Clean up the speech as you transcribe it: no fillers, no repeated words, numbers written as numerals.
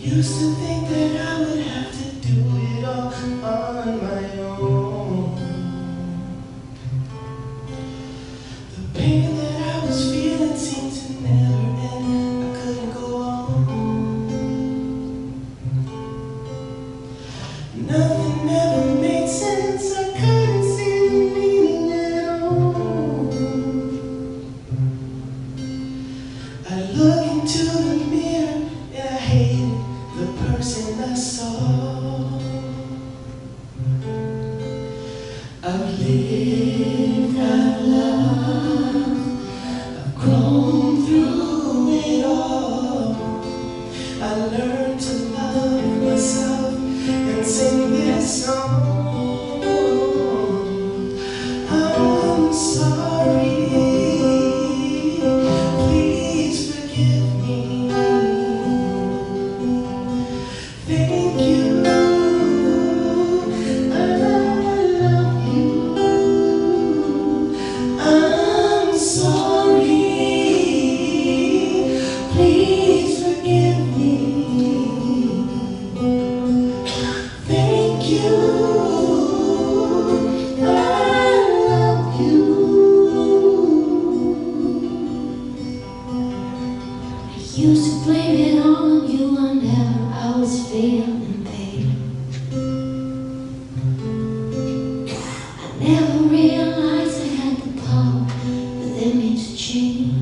Used to think that I would have to do it all on my own. The pain that I was feeling seemed to never end. I couldn't go on. Nothing ever made sense. I couldn't see the meaning at all. I look into the mirror and I hated the person I saw. I've lived, I've loved, I've grown through it all. I learned to love myself and sing this song. I'm sorry, please forgive me. Thank you, I love you. I'm sorry, please forgive me. Thank you, I love you. I used to blame it on you whenever I was feeling pain. I never realized I had the power within me to change.